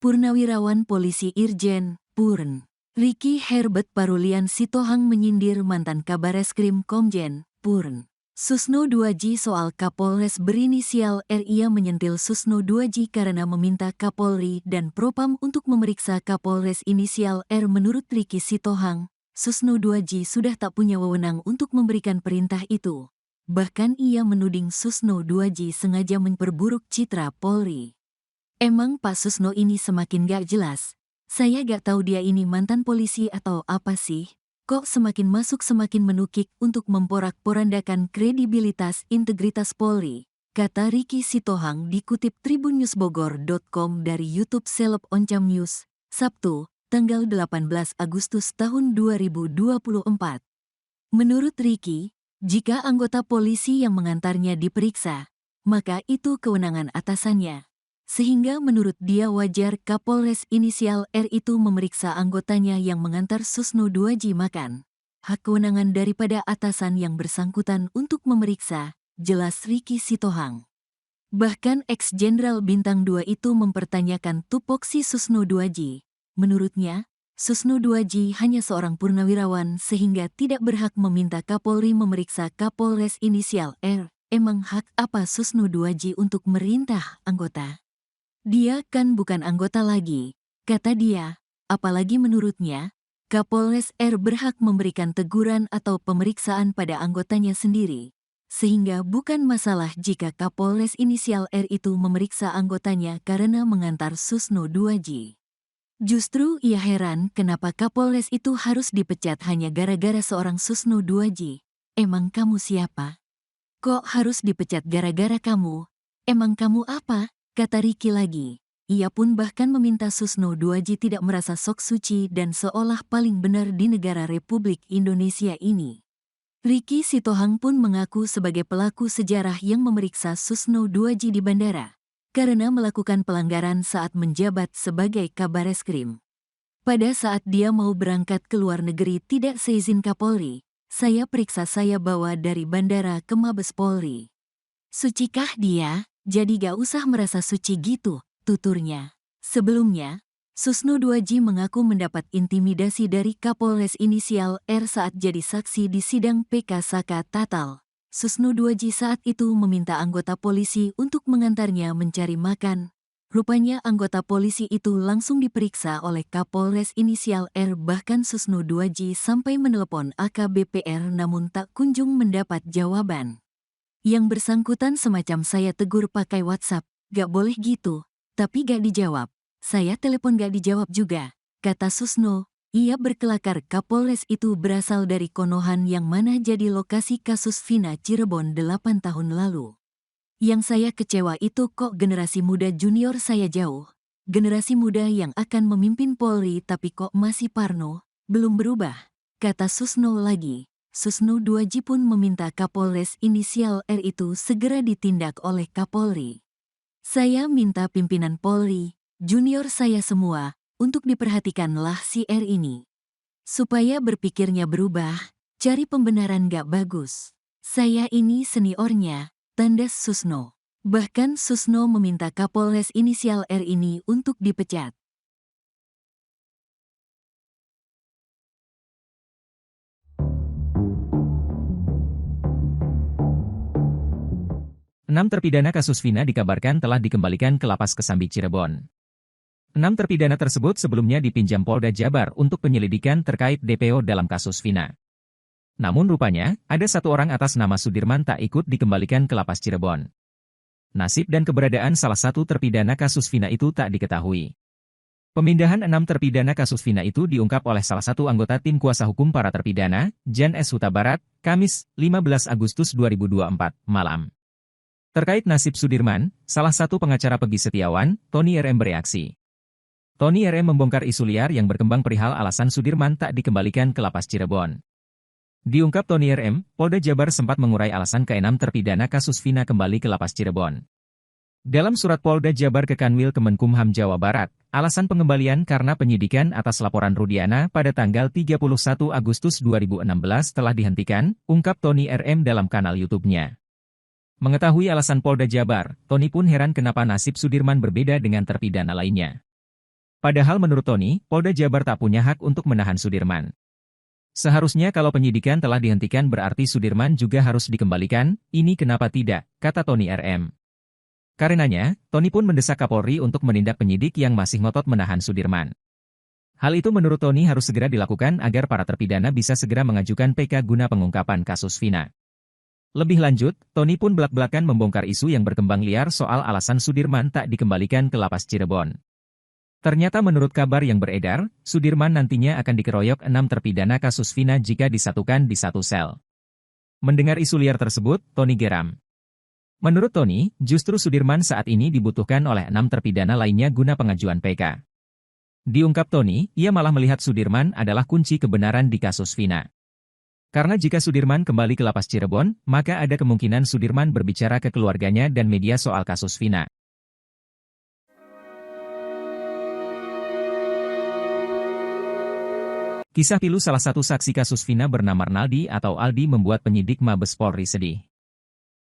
Purnawirawan Polisi Irjen, Purn. Ricky Herbert Parulian Sitohang menyindir mantan Kabareskrim Komjen, Purn. Susno 2J soal Kapolres berinisial R. Ia menyentil Susno 2J karena meminta Kapolri dan Propam untuk memeriksa Kapolres inisial R. Menurut Ricky Sitohang, Susno 2J sudah tak punya wewenang untuk memberikan perintah itu. Bahkan ia menuding Susno 2J sengaja memperburuk citra Polri. Emang Pak Susno ini semakin gak jelas. Saya gak tahu dia ini mantan polisi atau apa sih. Kok semakin masuk semakin menukik untuk memporak-porandakan kredibilitas integritas Polri, kata Ricky Sitohang dikutip tribunnewsbogor.com dari YouTube Seleb Oncam News, Sabtu, tanggal 18 Agustus tahun 2024. Menurut Ricky, jika anggota polisi yang mengantarnya diperiksa, maka itu kewenangan atasannya. Sehingga menurut dia wajar Kapolres inisial R itu memeriksa anggotanya yang mengantar Susno 2J makan. Hak kewenangan daripada atasan yang bersangkutan untuk memeriksa, jelas Ricky Sitohang. Bahkan ex-jenderal bintang 2 itu mempertanyakan tupoksi Susno 2J. Menurutnya, Susno 2J hanya seorang purnawirawan sehingga tidak berhak meminta Kapolri memeriksa Kapolres inisial R. Emang hak apa Susno 2J untuk merintah anggota? Dia kan bukan anggota lagi, kata dia. Apalagi menurutnya, Kapolres R berhak memberikan teguran atau pemeriksaan pada anggotanya sendiri. Sehingga bukan masalah jika Kapolres inisial R itu memeriksa anggotanya karena mengantar Susno 2J. Justru ia heran kenapa Kapolres itu harus dipecat hanya gara-gara seorang Susno 2J. Emang kamu siapa? Kok harus dipecat gara-gara kamu? Emang kamu apa? Kata Ricky lagi. Ia pun bahkan meminta Susno 2J tidak merasa sok suci dan seolah paling benar di negara Republik Indonesia ini. Ricky Sitohang pun mengaku sebagai pelaku sejarah yang memeriksa Susno 2J di bandara karena melakukan pelanggaran saat menjabat sebagai Kabareskrim. Pada saat dia mau berangkat ke luar negeri tidak seizin Kapolri, saya periksa saya bawa dari bandara ke Mabes Polri. Sucikah dia? Jadi gak usah merasa suci gitu, tuturnya. Sebelumnya, Susno 2J mengaku mendapat intimidasi dari Kapolres inisial R saat jadi saksi di sidang PK Saka Tatal. Susno 2J saat itu meminta anggota polisi untuk mengantarnya mencari makan. Rupanya anggota polisi itu langsung diperiksa oleh Kapolres inisial R, bahkan Susno 2J sampai menelepon AKBP R namun tak kunjung mendapat jawaban. Yang bersangkutan semacam saya tegur pakai WhatsApp, gak boleh gitu, tapi gak dijawab. Saya telepon gak dijawab juga, kata Susno. Ia berkelakar Kapolres itu berasal dari Konohan yang mana jadi lokasi kasus Vina Cirebon 8 tahun lalu. Yang saya kecewa itu kok generasi muda junior saya jauh. Generasi muda yang akan memimpin Polri tapi kok masih parno, belum berubah, kata Susno lagi. Susno 2J pun meminta Kapolres inisial R itu segera ditindak oleh Kapolri. Saya minta pimpinan Polri, junior saya semua, untuk diperhatikanlah si R ini. Supaya berpikirnya berubah, cari pembenaran gak bagus. Saya ini seniornya, tandas Susno. Bahkan Susno meminta Kapolres inisial R ini untuk dipecat. Enam terpidana kasus Vina dikabarkan telah dikembalikan ke Lapas Kesambi Cirebon. 6 terpidana tersebut sebelumnya dipinjam Polda Jabar untuk penyelidikan terkait DPO dalam kasus Vina. Namun rupanya, ada satu orang atas nama Sudirman tak ikut dikembalikan ke Lapas Cirebon. Nasib dan keberadaan salah satu terpidana kasus Vina itu tak diketahui. Pemindahan 6 terpidana kasus Vina itu diungkap oleh salah satu anggota tim kuasa hukum para terpidana, Jan S. Huta Barat, Kamis, 15 Agustus 2024, malam. Terkait nasib Sudirman, salah satu pengacara Peggy Setiawan, Tony RM bereaksi. Tony RM membongkar isu liar yang berkembang perihal alasan Sudirman tak dikembalikan ke Lapas Cirebon. Diungkap Tony RM, Polda Jabar sempat mengurai alasan ke-6 terpidana kasus Vina kembali ke Lapas Cirebon. Dalam surat Polda Jabar ke Kanwil Kemenkumham Jawa Barat, alasan pengembalian karena penyidikan atas laporan Rudiana pada tanggal 31 Agustus 2016 telah dihentikan, ungkap Tony RM dalam kanal YouTube-nya. Mengetahui alasan Polda Jabar, Tony pun heran kenapa nasib Sudirman berbeda dengan terpidana lainnya. Padahal menurut Tony, Polda Jabar tak punya hak untuk menahan Sudirman. Seharusnya kalau penyidikan telah dihentikan berarti Sudirman juga harus dikembalikan, ini kenapa tidak, kata Tony RM. Karenanya, Tony pun mendesak Kapolri untuk menindak penyidik yang masih ngotot menahan Sudirman. Hal itu menurut Tony harus segera dilakukan agar para terpidana bisa segera mengajukan PK guna pengungkapan kasus Vina. Lebih lanjut, Tony pun belak-belakan membongkar isu yang berkembang liar soal alasan Sudirman tak dikembalikan ke lapas Cirebon. Ternyata menurut kabar yang beredar, Sudirman nantinya akan dikeroyok 6 terpidana kasus Vina jika disatukan di satu sel. Mendengar isu liar tersebut, Tony geram. Menurut Tony, justru Sudirman saat ini dibutuhkan oleh 6 terpidana lainnya guna pengajuan PK. Diungkap Tony, ia malah melihat Sudirman adalah kunci kebenaran di kasus Vina. Karena jika Sudirman kembali ke lapas Cirebon, maka ada kemungkinan Sudirman berbicara ke keluarganya dan media soal kasus Vina. Kisah pilu salah satu saksi kasus Vina bernama Arnaldi atau Aldi membuat penyidik Mabes Polri sedih.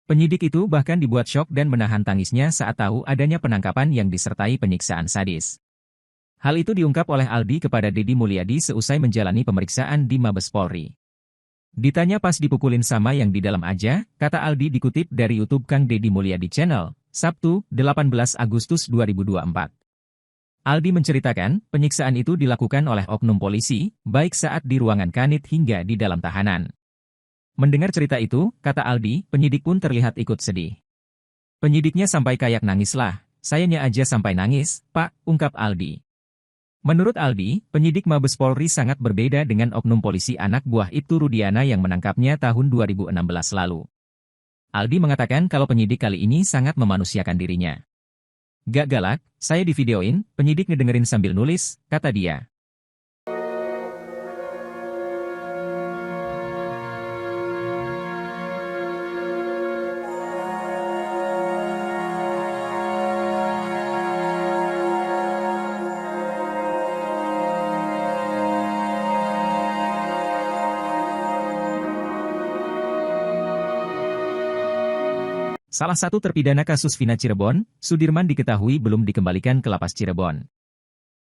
Penyidik itu bahkan dibuat syok dan menahan tangisnya saat tahu adanya penangkapan yang disertai penyiksaan sadis. Hal itu diungkap oleh Aldi kepada Deddy Mulyadi seusai menjalani pemeriksaan di Mabes Polri. Ditanya pas dipukulin sama yang di dalam aja, kata Aldi dikutip dari YouTube Kang Deddy Mulyadi Channel, Sabtu, 18 Agustus 2024. Aldi menceritakan, penyiksaan itu dilakukan oleh oknum polisi, baik saat di ruangan kanit hingga di dalam tahanan. Mendengar cerita itu, kata Aldi, penyidik pun terlihat ikut sedih. Penyidiknya sampai kayak nangis lah, sayanya aja sampai nangis, Pak, ungkap Aldi. Menurut Aldi, penyidik Mabes Polri sangat berbeda dengan oknum polisi anak buah Ibtu Rudiana yang menangkapnya tahun 2016 lalu. Aldi mengatakan kalau penyidik kali ini sangat memanusiakan dirinya. Gak galak, saya divideoin, penyidik ngedengerin sambil nulis, kata dia. Salah satu terpidana kasus Vina Cirebon, Sudirman diketahui belum dikembalikan ke lapas Cirebon.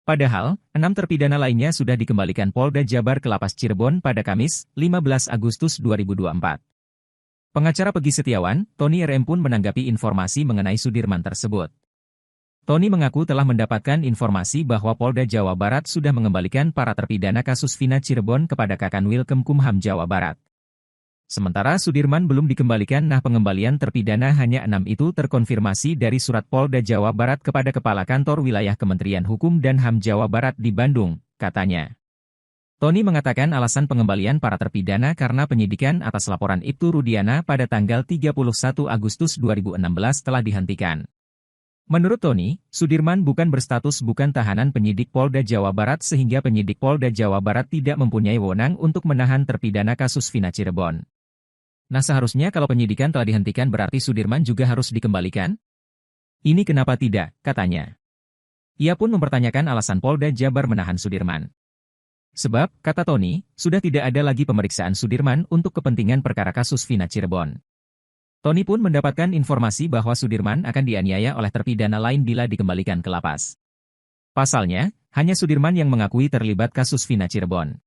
Padahal, 6 terpidana lainnya sudah dikembalikan Polda Jabar ke lapas Cirebon pada Kamis, 15 Agustus 2024. Pengacara Peggy Setiawan, Tony RM pun menanggapi informasi mengenai Sudirman tersebut. Tony mengaku telah mendapatkan informasi bahwa Polda Jawa Barat sudah mengembalikan para terpidana kasus Vina Cirebon kepada Kakanwil Kemkumham Jawa Barat. Sementara Sudirman belum dikembalikan, nah pengembalian terpidana hanya 6 itu terkonfirmasi dari surat Polda Jawa Barat kepada Kepala Kantor Wilayah Kementerian Hukum dan HAM Jawa Barat di Bandung, katanya. Tony mengatakan alasan pengembalian para terpidana karena penyidikan atas laporan Ibtu Rudiana pada tanggal 31 Agustus 2016 telah dihentikan. Menurut Tony, Sudirman bukan berstatus bukan tahanan penyidik Polda Jawa Barat sehingga penyidik Polda Jawa Barat tidak mempunyai wewenang untuk menahan terpidana kasus Vina Cirebon. Nah seharusnya kalau penyidikan telah dihentikan berarti Sudirman juga harus dikembalikan? Ini kenapa tidak, katanya. Ia pun mempertanyakan alasan Polda Jabar menahan Sudirman. Sebab, kata Tony, sudah tidak ada lagi pemeriksaan Sudirman untuk kepentingan perkara kasus Vina Cirebon. Tony pun mendapatkan informasi bahwa Sudirman akan dianiaya oleh terpidana lain bila dikembalikan ke lapas. Pasalnya, hanya Sudirman yang mengakui terlibat kasus Vina Cirebon.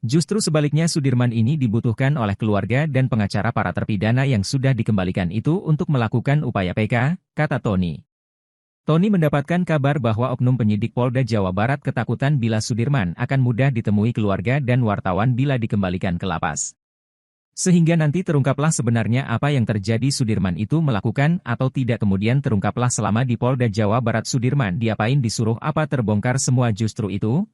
Justru sebaliknya Sudirman ini dibutuhkan oleh keluarga dan pengacara para terpidana yang sudah dikembalikan itu untuk melakukan upaya PK, kata Tony. Tony mendapatkan kabar bahwa oknum penyidik Polda Jawa Barat ketakutan bila Sudirman akan mudah ditemui keluarga dan wartawan bila dikembalikan ke lapas. Sehingga nanti terungkaplah sebenarnya apa yang terjadi Sudirman itu melakukan atau tidak kemudian terungkaplah selama di Polda Jawa Barat Sudirman diapain disuruh apa terbongkar semua justru itu,